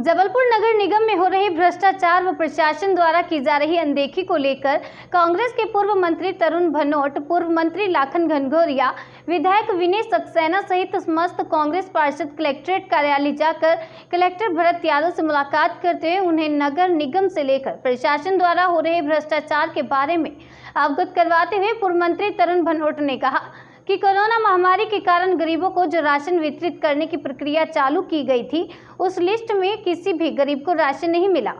जबलपुर नगर निगम में हो रही भ्रष्टाचार व प्रशासन द्वारा की जा रही अनदेखी को लेकर कांग्रेस के पूर्व मंत्री तरुण भनोट, पूर्व मंत्री लाखन घनघोरिया, विधायक विनय सक्सेना सहित समस्त कांग्रेस पार्षद कलेक्ट्रेट कार्यालय जाकर कलेक्टर भरत यादव से मुलाकात करते हुए उन्हें नगर निगम से लेकर प्रशासन द्वारा हो रहे भ्रष्टाचार के बारे में अवगत करवाते हुए पूर्व मंत्री तरुण भनोट ने कहा कि कोरोना महामारी के कारण गरीबों को जो राशन वितरित करने की प्रक्रिया चालू की गई थी, उस लिस्ट में किसी भी गरीब को राशन नहीं मिला।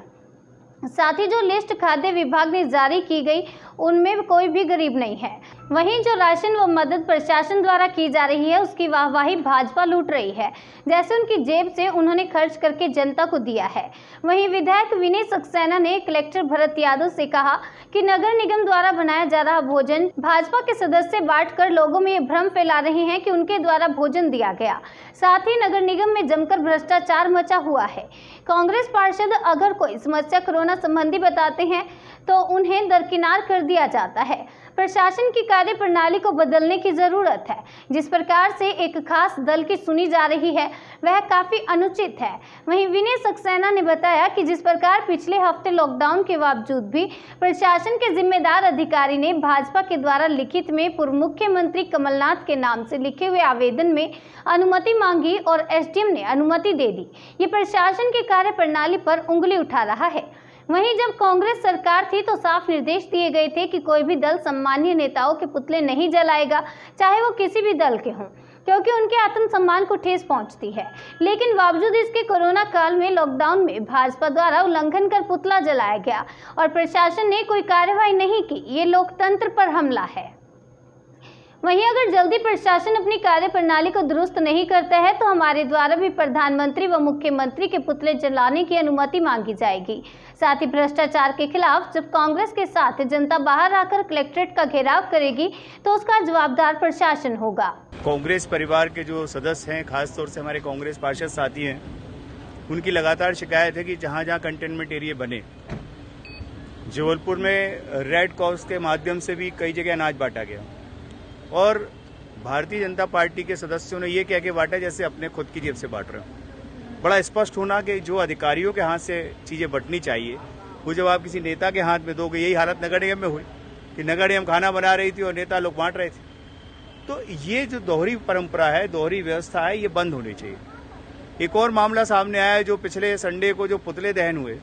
साथ ही जो लिस्ट खाद्य विभाग ने जारी की गई उनमें कोई भी गरीब नहीं है। वहीं जो राशन व मदद प्रशासन द्वारा की जा रही है उसकी वाहवाही भाजपा लूट रही है, जैसे उनकी जेब से उन्होंने खर्च करके जनता को दिया है। वहीं विधायक विनय सक्सेना ने कलेक्टर भरत यादव से कहा कि नगर निगम द्वारा बनाया जा रहा भोजन भाजपा के सदस्य बांटकर लोगों में ये भ्रम फैला रहे हैं कि उनके द्वारा भोजन दिया गया। साथ ही नगर निगम में जमकर भ्रष्टाचार मचा हुआ है। कांग्रेस पार्षद अगर कोई समस्या कोरोना संबंधी बताते हैं तो उन्हें दरकिनार कर दिया जाता है। प्रशासन की कार्य प्रणाली को बदलने की जरूरत है। जिस प्रकार से एक खास दल की सुनी जा रही है वह काफी अनुचित है। वहीं विनय सक्सेना ने बताया कि जिस प्रकार पिछले हफ्ते लॉकडाउन के बावजूद भी प्रशासन के जिम्मेदार अधिकारी ने भाजपा के द्वारा लिखित में पूर्व मुख्यमंत्री कमलनाथ के नाम से लिखे हुए आवेदन में अनुमति मांगी और एसडीएम ने अनुमति दे दी, ये प्रशासन की कार्य प्रणाली पर उंगली उठा रहा है। वहीं जब कांग्रेस सरकार थी तो साफ निर्देश दिए गए थे कि कोई भी दल सम्मानीय नेताओं के पुतले नहीं जलाएगा, चाहे वो किसी भी दल के हों, क्योंकि उनके आत्मसम्मान को ठेस पहुंचती है। लेकिन बावजूद इसके कोरोना काल में लॉकडाउन में भाजपा द्वारा उल्लंघन कर पुतला जलाया गया और प्रशासन ने कोई कार्रवाई नहीं की। ये लोकतंत्र पर हमला है। वहीं अगर जल्दी प्रशासन अपनी कार्य प्रणाली को दुरुस्त नहीं करता है तो हमारे द्वारा भी प्रधानमंत्री व मुख्यमंत्री के पुतले जलाने की अनुमति मांगी जाएगी। साथ ही भ्रष्टाचार के खिलाफ जब कांग्रेस के साथ जनता बाहर आकर कलेक्ट्रेट का घेराव करेगी तो उसका जवाबदार प्रशासन होगा। कांग्रेस परिवार के जो सदस्य हैं, खासतौर से हमारे कांग्रेस पार्षद साथी हैं, उनकी लगातार शिकायत है कि जहां जहां कंटेनमेंट एरिया बने, जबलपुर में रेड क्रॉस के माध्यम से भी कई जगह अनाज बांटा गया और भारतीय जनता पार्टी के सदस्यों ने ये कह के बांटा जैसे अपने खुद की जेब से बांट रहे हो। बड़ा स्पष्ट होना कि जो अधिकारियों के हाथ से चीजें बंटनी चाहिए वो जब आप किसी नेता के हाथ में दोगे, यही हालत नगर निगम में हुई कि नगर निगम खाना बना रही थी और नेता लोग बांट रहे थे। तो ये जो दोहरी परंपरा है, दोहरी व्यवस्था है, ये बंद होनी चाहिए। एक और मामला सामने आया जो पिछले संडे को जो पुतले दहन हुए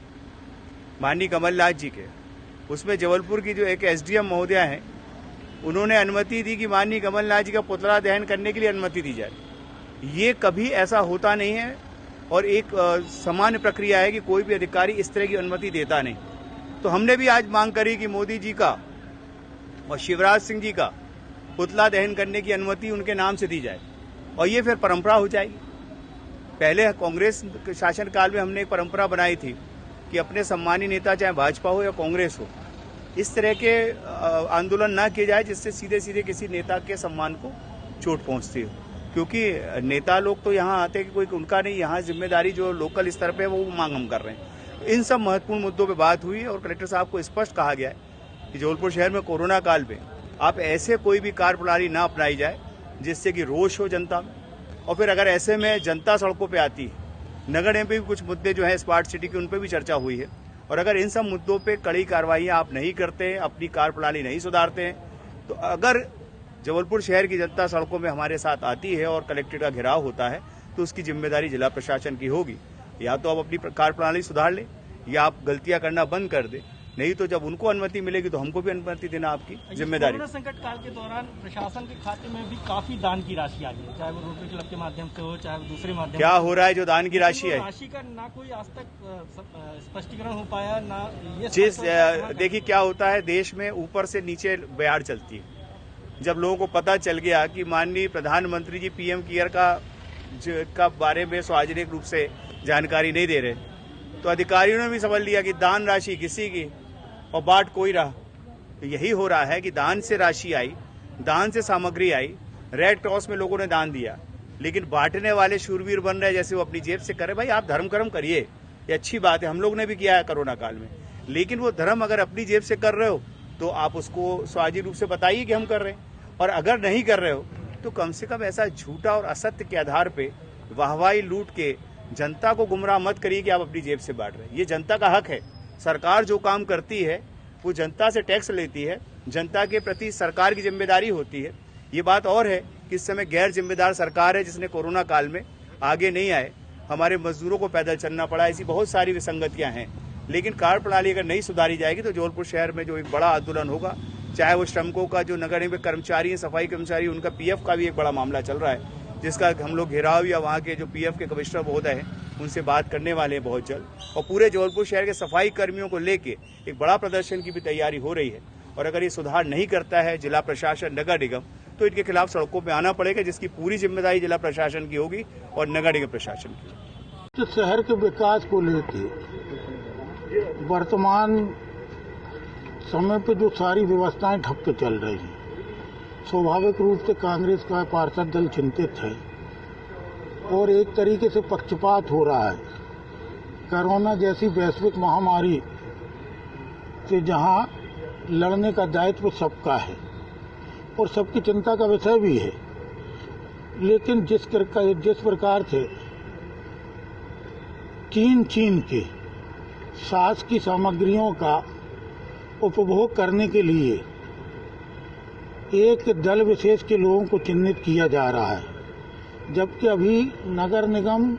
माननीय कमलनाथ जी के, उसमें जबलपुर की जो एक एसडीएम महोदया है उन्होंने अनुमति दी कि माननीय कमलनाथ जी का पुतला दहन करने के लिए अनुमति दी जाए। ये कभी ऐसा होता नहीं है और एक सामान्य प्रक्रिया है कि कोई भी अधिकारी इस तरह की अनुमति देता नहीं। तो हमने भी आज मांग करी कि मोदी जी का और शिवराज सिंह जी का पुतला दहन करने की अनुमति उनके नाम से दी जाए और ये फिर परंपरा हो जाएगी। पहले कांग्रेस के शासनकाल में हमने एक परंपरा बनाई थी कि अपने सम्मानीय नेता चाहे भाजपा हो या कांग्रेस हो, इस तरह के आंदोलन ना किए जाए जिससे सीधे सीधे किसी नेता के सम्मान को चोट पहुंचती हो, क्योंकि नेता लोग तो यहाँ आते हैं कि कोई उनका नहीं, यहाँ जिम्मेदारी जो लोकल स्तर पे है वो मांग हम कर रहे हैं। इन सब महत्वपूर्ण मुद्दों पे बात हुई और कलेक्टर साहब को स्पष्ट कहा गया है कि जबलपुर शहर में कोरोना काल में आप ऐसे कोई भी कार्य प्रणाली ना अपनाई जाए जिससे कि रोष हो जनता में। और फिर अगर ऐसे में जनता सड़कों पर आती है, नगर में भी कुछ मुद्दे जो है स्मार्ट सिटी की, उन पर भी चर्चा हुई है, और अगर इन सब मुद्दों पे कड़ी कार्रवाई आप नहीं करते, अपनी कार्य प्रणाली नहीं सुधारते हैं, तो अगर जबलपुर शहर की जनता सड़कों में हमारे साथ आती है और कलेक्ट्रेट का घेराव होता है तो उसकी जिम्मेदारी जिला प्रशासन की होगी। या तो आप अपनी कार्य प्रणाली सुधार लें या आप गलतियां करना बंद कर दें, नहीं तो जब उनको अनुमति मिलेगी तो हमको भी अनुमति देना आपकी जिम्मेदारी। कोरोना संकट काल के दौरान प्रशासन के खाते में भी काफी दान की राशि आ गई है, चाहे वो रोटरी क्लब के माध्यम से हो, चाहे वो दूसरे माध्यम। क्या हो रहा है जो दान की राशि है, राशि का ना कोई आज तक स्पष्टीकरण हो पाया ना ये। देखिए क्या होता है, देश में ऊपर से नीचे बयार चलती है। जब लोगों को पता चल गया कि माननीय प्रधानमंत्री जी पीएम केयर का बारे में सार्वजनिक रूप से जानकारी नहीं दे रहे, तो अधिकारियों ने भी समझ लिया कि दान राशि किसी की और बांट कोई रहा। तो यही हो रहा है कि दान से राशि आई, दान से सामग्री आई, रेड क्रॉस में लोगों ने दान दिया, लेकिन बांटने वाले शूरवीर बन रहे जैसे वो अपनी जेब से करे। भाई आप धर्म कर्म करिए, ये अच्छी बात है, हम लोग ने भी किया है कोरोना काल में, लेकिन वो धर्म अगर अपनी जेब से कर रहे हो तो आप उसको सार्वजनिक रूप से बताइए कि हम कर रहे हैं, और अगर नहीं कर रहे हो तो कम से कम ऐसा झूठा और असत्य के आधार पे वाहवाही लूट के जनता को गुमराह मत करिए कि आप अपनी जेब से बांट रहे हैं। ये जनता का हक है। सरकार जो काम करती है वो जनता से टैक्स लेती है, जनता के प्रति सरकार की जिम्मेदारी होती है। ये बात और है कि इस समय गैर जिम्मेदार सरकार है जिसने कोरोना काल में आगे नहीं आए, हमारे मजदूरों को पैदल चलना पड़ा, ऐसी बहुत सारी विसंगतियां हैं। लेकिन कार्य प्रणाली अगर नहीं सुधारी जाएगी तो जबलपुर शहर में जो एक बड़ा आंदोलन होगा, चाहे वो श्रमिकों का जो नगर निगम कर्मचारी हैं, सफाई कर्मचारी, उनका पीएफ का भी एक बड़ा मामला चल रहा है, जिसका हम लोग घेराव या वहाँ के जो पीएफ के कमिश्नर महोदय हैं उनसे बात करने वाले हैं बहुत जल्द। और पूरे जबलपुर शहर के सफाई कर्मियों को लेके एक बड़ा प्रदर्शन की भी तैयारी हो रही है। और अगर ये सुधार नहीं करता है जिला प्रशासन, नगर निगम, तो इनके खिलाफ सड़कों पे आना पड़ेगा, जिसकी पूरी जिम्मेदारी जिला प्रशासन की होगी और नगर निगम प्रशासन की। तो शहर के विकास को लेके वर्तमान समय पे जो सारी व्यवस्थाएं ठप पे चल रही हैं, स्वाभाविक रूप से कांग्रेस का पार्षद दल चिंतित है और एक तरीके से पक्षपात हो रहा है। कोरोना जैसी वैश्विक महामारी से जहां लड़ने का दायित्व सबका है और सबकी चिंता का विषय भी है, लेकिन जिस प्रकार से चीन के सास की सामग्रियों का उपभोग करने के लिए एक दल विशेष के लोगों को चिन्हित किया जा रहा है, जबकि अभी नगर निगम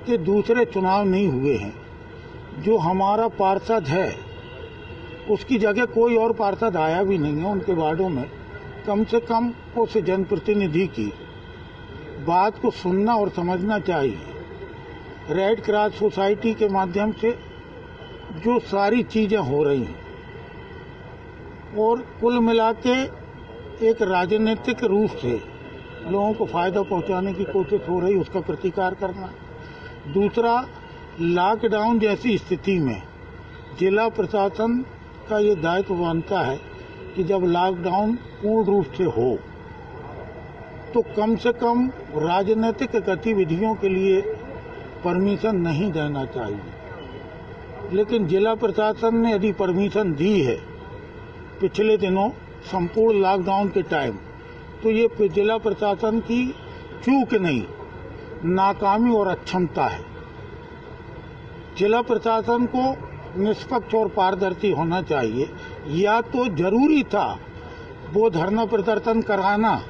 के दूसरे चुनाव नहीं हुए हैं। जो हमारा पार्षद है उसकी जगह कोई और पार्षद आया भी नहीं है उनके वार्डों में। कम से कम उस जनप्रतिनिधि की बात को सुनना और समझना चाहिए। रेड क्रॉस सोसाइटी के माध्यम से जो सारी चीजें हो रही हैं और कुल मिला के एक राजनीतिक रूप से लोगों को फायदा पहुंचाने की कोशिश हो रही, उसका प्रतिकार करना। दूसरा, लॉकडाउन जैसी स्थिति में जिला प्रशासन का ये दायित्व बनता है कि जब लॉकडाउन पूर्ण रूप से हो तो कम से कम राजनीतिक गतिविधियों के लिए परमिशन नहीं देना चाहिए। लेकिन जिला प्रशासन ने यदि परमिशन दी है पिछले दिनों संपूर्ण लॉकडाउन के टाइम, तो ये जिला प्रशासन की चूक नहीं, नाकामी और अक्षमता है। जिला प्रशासन को निष्पक्ष और पारदर्शी होना चाहिए। या तो जरूरी था वो धरना प्रदर्शन कराना,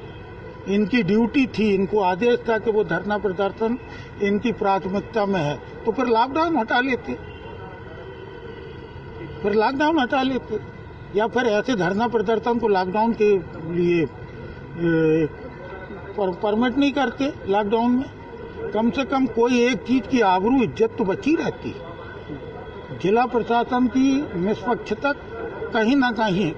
इनकी ड्यूटी थी, इनको आदेश था कि वो धरना प्रदर्शन इनकी प्राथमिकता में है, तो फिर लॉकडाउन हटा लेते, या फिर ऐसे धरना प्रदर्शन को लॉकडाउन के लिए परमिट नहीं करते। लॉकडाउन में कम से कम कोई एक चीज की आबरू इज्जत तो बची रहती। जिला प्रशासन की निष्पक्षता कहीं ना कहीं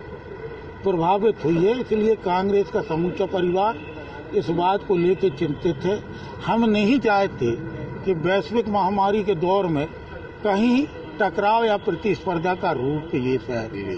प्रभावित हुई है, इसलिए कांग्रेस का समूचा परिवार इस बात को लेकर चिंतित है। हम नहीं चाहते कि वैश्विक महामारी के दौर में कहीं टकराव या प्रतिस्पर्धा का रूप ये शहर ले।